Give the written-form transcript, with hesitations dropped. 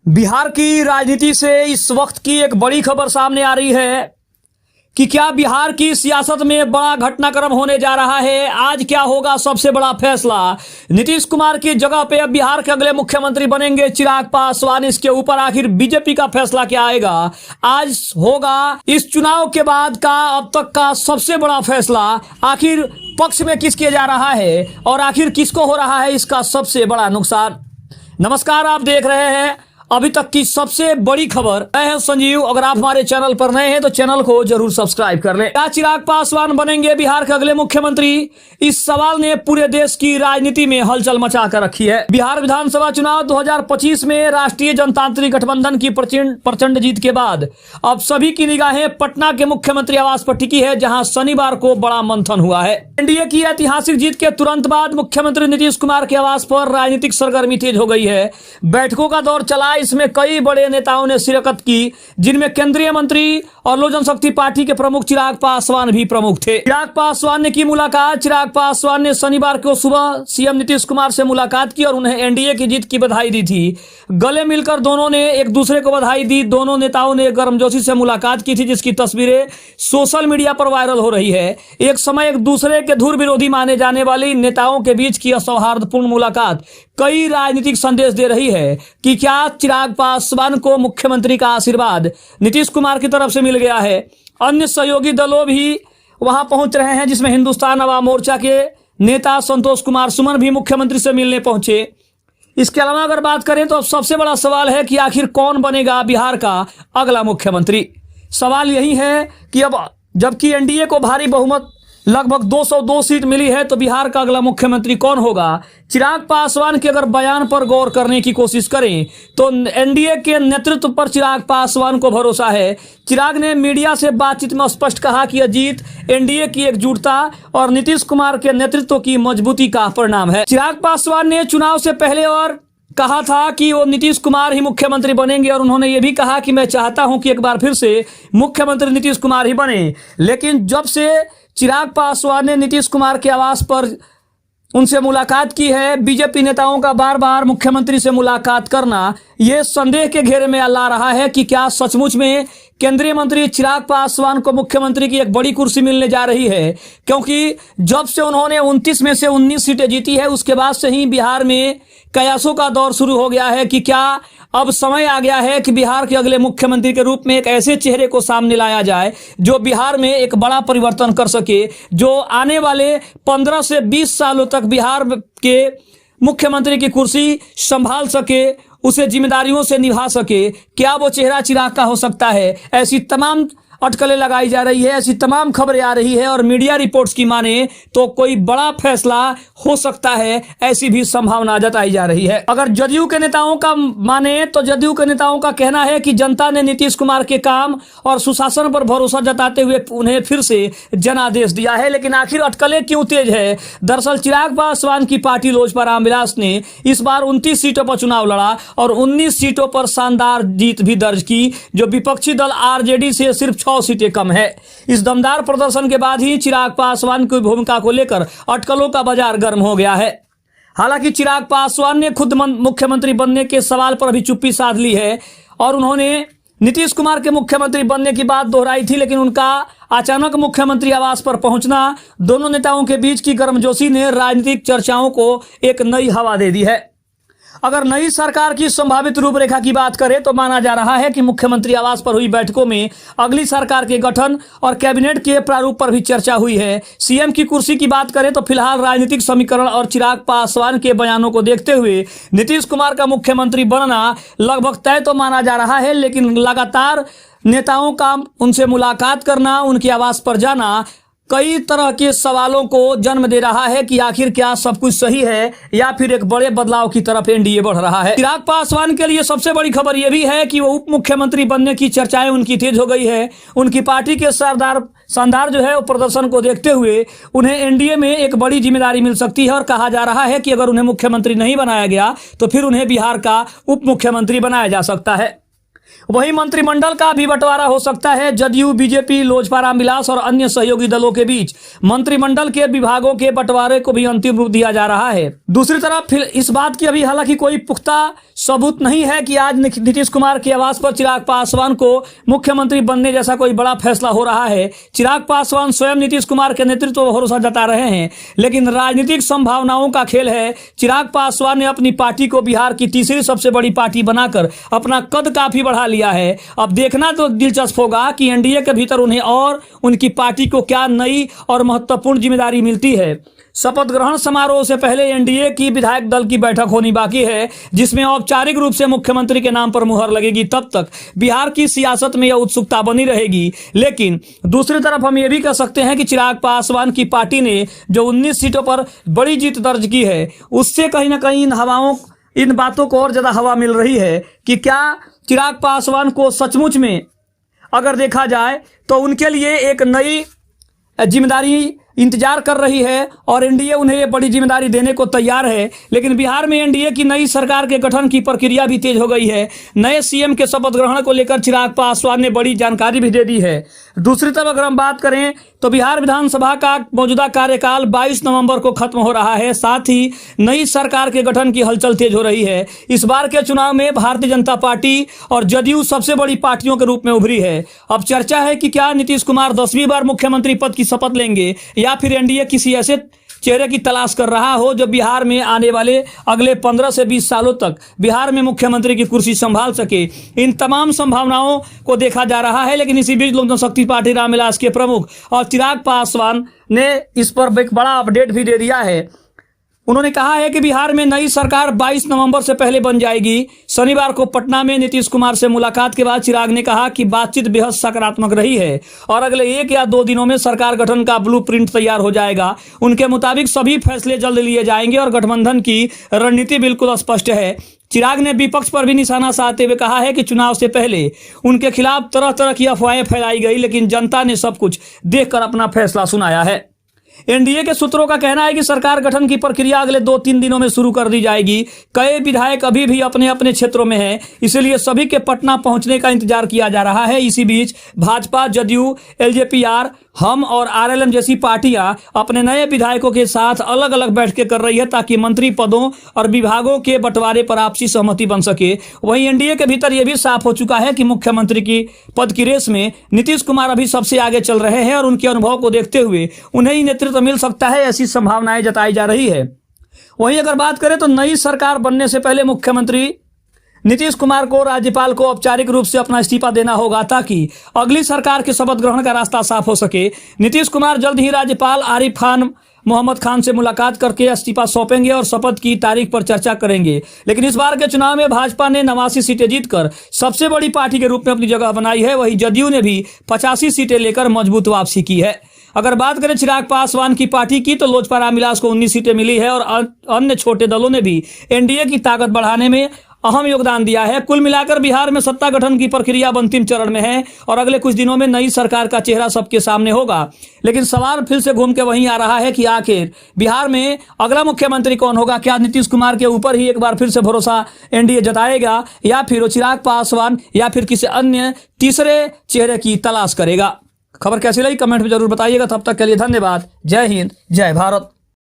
बिहार की राजनीति से इस वक्त की एक बड़ी खबर सामने आ रही है कि क्या बिहार की सियासत में बड़ा घटनाक्रम होने जा रहा है। आज क्या होगा सबसे बड़ा फैसला। नीतीश कुमार की जगह पे अब बिहार के अगले मुख्यमंत्री बनेंगे चिराग पासवान। इसके ऊपर आखिर बीजेपी का फैसला क्या आएगा। आज होगा इस चुनाव के बाद का अब तक का सबसे बड़ा फैसला। आखिर पक्ष में किसके जा रहा है और आखिर किसको हो रहा है इसका सबसे बड़ा नुकसान। नमस्कार, आप देख रहे हैं अभी तक की सबसे बड़ी खबर। मैं हूं संजीव। अगर आप हमारे चैनल पर नए हैं तो चैनल को जरूर सब्सक्राइब कर लें। क्या चिराग पासवान बनेंगे बिहार के अगले मुख्यमंत्री? इस सवाल ने पूरे देश की राजनीति में हलचल मचा कर रखी है। बिहार विधानसभा चुनाव 2025 में राष्ट्रीय जनतांत्रिक गठबंधन की प्रचंड जीत के बाद अब सभी की निगाहें पटना के मुख्यमंत्री आवास पर टिकी है, जहां शनिवार को बड़ा मंथन हुआ है। एनडीए की ऐतिहासिक जीत के तुरंत बाद मुख्यमंत्री नीतीश कुमार के आवास पर राजनीतिक सरगर्मी तेज हो गई है। बैठकों का दौर चला। इसमें कई बड़े नेताओं ने शिरकत की, जिनमें केंद्रीय मंत्री और लोक जनशक्ति पार्टी के प्रमुख चिराग पासवान भी प्रमुख थे। चिराग पासवान ने की मुलाकात। चिराग पासवान ने शनिवार को सुबह सीएम नीतीश कुमार से मुलाकात की और उन्हें एनडीए की जीत की बधाई दी थी। गले मिलकर दोनों ने एक दूसरे को बधाई दी। दोनों नेताओं ने गर्मजोशी से मुलाकात की थी, जिसकी तस्वीरें सोशल मीडिया पर वायरल हो रही है। एक समय एक दूसरे के धुर विरोधी माने जाने वाली नेताओं के बीच की सौहार्दपूर्ण मुलाकात कई राजनीतिक संदेश दे रही है कि क्या चिराग पासवान को मुख्यमंत्री का आशीर्वाद नीतीश कुमार की तरफ से मिल गया है। अन्य सहयोगी दलों भी वहां पहुंच रहे हैं, जिसमें हिंदुस्तान अवाम मोर्चा के नेता संतोष कुमार सुमन भी मुख्यमंत्री से मिलने पहुंचे। इसके अलावा अगर बात करें तो अब सबसे बड़ा सवाल है कि आखिर कौन बनेगा बिहार का अगला मुख्यमंत्री। सवाल यही है कि अब जबकि एनडीए को भारी बहुमत लगभग 202 सीट मिली है, तो बिहार का अगला मुख्यमंत्री कौन होगा। चिराग पासवान के अगर बयान पर गौर करने की कोशिश करें तो एनडीए के नेतृत्व पर चिराग पासवान को भरोसा है। चिराग ने मीडिया से बातचीत में स्पष्ट कहा कि यह जीत एनडीए की एकजुटता और नीतीश कुमार के नेतृत्व की मजबूती का परिणाम है। चिराग पासवान ने चुनाव से पहले और कहा था कि वो नीतीश कुमार ही मुख्यमंत्री बनेंगे और उन्होंने ये भी कहा कि मैं चाहता हूं कि एक बार फिर से मुख्यमंत्री नीतीश कुमार ही बने। लेकिन जब से चिराग पासवान ने नीतीश कुमार के आवास पर उनसे मुलाकात की है, बीजेपी नेताओं का बार बार मुख्यमंत्री से मुलाकात करना ये संदेह के घेरे में ला रहा है कि क्या सचमुच में केंद्रीय मंत्री चिराग पासवान को मुख्यमंत्री की एक बड़ी कुर्सी मिलने जा रही है। क्योंकि जब से उन्होंने 29 में से 19 सीटें जीती है, उसके बाद से ही बिहार में कयासों का दौर शुरू हो गया है कि क्या अब समय आ गया है कि बिहार के अगले मुख्यमंत्री के रूप में एक ऐसे चेहरे को सामने लाया जाए जो बिहार में एक बड़ा परिवर्तन कर सके, जो आने वाले 15 से 20 सालों तक बिहार के मुख्यमंत्री की कुर्सी संभाल सके, उसे जिम्मेदारियों से निभा सके। क्या वो चेहरा चिराग का हो सकता है? ऐसी तमाम अटकलें लगाई जा रही है, ऐसी तमाम खबरें आ रही है और मीडिया रिपोर्ट्स की माने तो कोई बड़ा फैसला हो सकता है, ऐसी भी संभावना जताई जा रही है। अगर जदयू के नेताओं का माने तो जदयू के नेताओं का कहना है कि जनता ने नीतीश कुमार के काम और सुशासन पर भरोसा जताते हुए उन्हें फिर से जनादेश दिया है। लेकिन आखिर अटकलें क्यों तेज है? दरअसल चिराग पासवान की पार्टी लोजपा रामविलास ने इस बार 29 सीटों पर चुनाव लड़ा और 19 सीटों पर शानदार जीत भी दर्ज की, जो विपक्षी दल आरजेडी से सिर्फ 6 सीटें कम है। इस दमदार प्रदर्शन के बाद ही चिराग पासवान की भूमिका को लेकर अटकलों का बाजार गर्म हो गया है। हालांकि चिराग पासवान ने खुद मुख्यमंत्री बनने के सवाल पर अभी चुप्पी साध ली है और उन्होंने नीतीश कुमार के मुख्यमंत्री बनने की बात दोहराई थी, लेकिन उनका अचानक मुख्यमंत्री आवास पर पहुंचना दोनों नेताओं के बीच की गर्मजोशी ने राजनीतिक चर्चाओं को एक नई हवा दे दी है। अगर नई सरकार की संभावित रूपरेखा की बात करें तो माना जा रहा है कि मुख्यमंत्री आवास पर हुई बैठकों में अगली सरकार के गठन और कैबिनेट के प्रारूप पर भी चर्चा हुई है। सीएम की कुर्सी की बात करें तो फिलहाल राजनीतिक समीकरण और चिराग पासवान के बयानों को देखते हुए नीतीश कुमार का मुख्यमंत्री बनना लगभग तय तो माना जा रहा है। लेकिन लगातार नेताओं का उनसे मुलाकात करना, उनके आवास पर जाना कई तरह के सवालों को जन्म दे रहा है कि आखिर क्या सब कुछ सही है या फिर एक बड़े बदलाव की तरफ एनडीए बढ़ रहा है। चिराग पासवान के लिए सबसे बड़ी खबर यह भी है कि वो उप मुख्यमंत्री बनने की चर्चाएं उनकी तेज हो गई है। उनकी पार्टी के शानदार जो है वो प्रदर्शन को देखते हुए उन्हें एनडीए में एक बड़ी जिम्मेदारी मिल सकती है और कहा जा रहा है कि अगर उन्हें मुख्यमंत्री नहीं बनाया गया तो फिर उन्हें बिहार का उप मुख्यमंत्री बनाया जा सकता है। वहीं मंत्रिमंडल का भी बंटवारा हो सकता है। जदयू, बीजेपी, लोजपा, रामविलास और अन्य सहयोगी दलों के बीच मंत्रिमंडल के विभागों के बंटवारे को भी अंतिम रूप दिया जा रहा है। दूसरी तरफ फिर इस बात की अभी हालांकि कोई पुख्ता सबूत नहीं है कि आज नीतीश कुमार के आवास पर चिराग पासवान को मुख्यमंत्री बनने जैसा कोई बड़ा फैसला हो रहा है। चिराग पासवान स्वयं नीतीश कुमार के नेतृत्व पर भरोसा जता रहे हैं, लेकिन राजनीतिक संभावनाओं का खेल है। चिराग पासवान ने अपनी पार्टी को बिहार की तीसरी सबसे बड़ी पार्टी बनाकर अपना कद काफी बढ़ा लिया है। अब देखना तो दिलचस्प होगा कि एनडीए के भीतर उन्हें और उनकी पार्टी को क्या नई और महत्वपूर्ण जिम्मेदारी मिलती है। शपथ ग्रहण समारोह से पहले एनडीए की विधायक दल की बैठक होनी बाकी है, जिसमें औपचारिक रूप से मुख्यमंत्री के नाम पर मुहर लगेगी। तब तक बिहार की सियासत में यह उत्सुकता बनी रहेगी। लेकिन दूसरी तरफ हम ये भी कह सकते हैं कि चिराग पासवान की पार्टी ने जो 19 सीटों पर बड़ी जीत दर्ज की है, उससे कहीं ना कहीं इन बातों को और ज्यादा हवा मिल रही है कि क्या चिराग पासवान को सचमुच में अगर देखा जाए तो उनके लिए एक नई जिम्मेदारी इंतजार कर रही है और एनडीए उन्हें ये बड़ी जिम्मेदारी देने को तैयार है। लेकिन बिहार में एनडीए की नई सरकार के गठन की प्रक्रिया भी तेज हो गई है। नए सीएम के शपथ ग्रहण को लेकर चिराग पासवान ने बड़ी जानकारी भी दे दी है। दूसरी तरफ अगर हम बात करें तो बिहार विधानसभा का मौजूदा कार्यकाल 22 नवंबर को खत्म हो रहा है। साथ ही नई सरकार के गठन की हलचल तेज हो रही है। इस बार के चुनाव में भारतीय जनता पार्टी और जदयू सबसे बड़ी पार्टियों के रूप में उभरी है। अब चर्चा है कि क्या नीतीश कुमार 10वीं बार मुख्यमंत्री पद की शपथ लेंगे या फिर एनडीए किसी ऐसे चेहरे की तलाश कर रहा हो जो बिहार में आने वाले अगले 15 से 20 सालों तक बिहार में मुख्यमंत्री की कुर्सी संभाल सके। इन तमाम संभावनाओं को देखा जा रहा है। लेकिन इसी बीच लोक जनशक्ति पार्टी रामविलास के प्रमुख और चिराग पासवान ने इस पर एक बड़ा अपडेट भी दे दिया है। उन्होंने कहा है कि बिहार में नई सरकार 22 नवंबर से पहले बन जाएगी। शनिवार को पटना में नीतीश कुमार से मुलाकात के बाद चिराग ने कहा कि बातचीत बेहद सकारात्मक रही है और अगले 1 या 2 दिनों में सरकार गठन का ब्लूप्रिंट तैयार हो जाएगा। उनके मुताबिक सभी फैसले जल्द लिए जाएंगे और गठबंधन की रणनीति बिल्कुल स्पष्ट है। चिराग ने विपक्ष पर भी निशाना साधते हुए कहा है कि चुनाव से पहले उनके खिलाफ तरह तरह की अफवाहें फैलाई गई, लेकिन जनता ने सब कुछ देखकर अपना फैसला सुनाया है। एनडीए के सूत्रों का कहना है कि सरकार गठन की प्रक्रिया अगले 2-3 दिनों में शुरू कर दी जाएगी। कई विधायक अभी भी अपने अपने क्षेत्रों में हैं, इसलिए सभी के पटना पहुंचने का इंतजार किया जा रहा है। इसी बीच भाजपा, जदयू, एलजेपीआर, हम और आरएलएम जैसी पार्टियां अपने नए विधायकों के साथ अलग अलग बैठकें कर रही है ताकि मंत्री पदों और विभागों के बंटवारे पर आपसी सहमति बन सके। वहीं एनडीए के भीतर यह भी साफ हो चुका है कि मुख्यमंत्री की पद की रेस में नीतीश कुमार अभी सबसे आगे चल रहे हैं और उनके अनुभव को देखते हुए उन्हें ही नेतृत्व मिल सकता है, ऐसी संभावनाएं जताई जा रही है। वहीं अगर बात करें तो नई सरकार बनने से पहले मुख्यमंत्री नीतीश कुमार को राज्यपाल को औपचारिक रूप से अपना इस्तीफा देना होगा ताकि अगली सरकार के शपथ ग्रहण का रास्ता साफ हो सके। नीतीश कुमार जल्द ही राज्यपाल आरिफ खान मोहम्मद खान से मुलाकात करके इस्तीफा सौंपेंगे और शपथ की तारीख पर चर्चा करेंगे। लेकिन इस बार के चुनाव में भाजपा ने 89 सीटें जीतकर सबसे बड़ी पार्टी के रूप में अपनी जगह बनाई है। वहीं जदयू ने भी 85 सीटें लेकर मजबूत वापसी की है। अगर बात करें चिराग पासवान की पार्टी की तो लोजपा रामविलास को 19 सीटें मिली है और अन्य छोटे दलों ने भी एनडीए की ताकत बढ़ाने में अहम योगदान दिया है। कुल मिलाकर बिहार में सत्ता गठन की प्रक्रिया अंतिम चरण में है और अगले कुछ दिनों में नई सरकार का चेहरा सबके सामने होगा। लेकिन सवाल फिर से घूम के वहीं आ रहा है कि आखिर बिहार में अगला मुख्यमंत्री कौन होगा? क्या नीतीश कुमार के ऊपर ही एक बार फिर से भरोसा एनडीए जताएगा या फिर वो चिराग पासवान या फिर किसी अन्य तीसरे चेहरे की तलाश करेगा? खबर कैसी लगी कमेंट में जरूर बताइएगा। तब तक के लिए धन्यवाद। जय हिंद, जय भारत।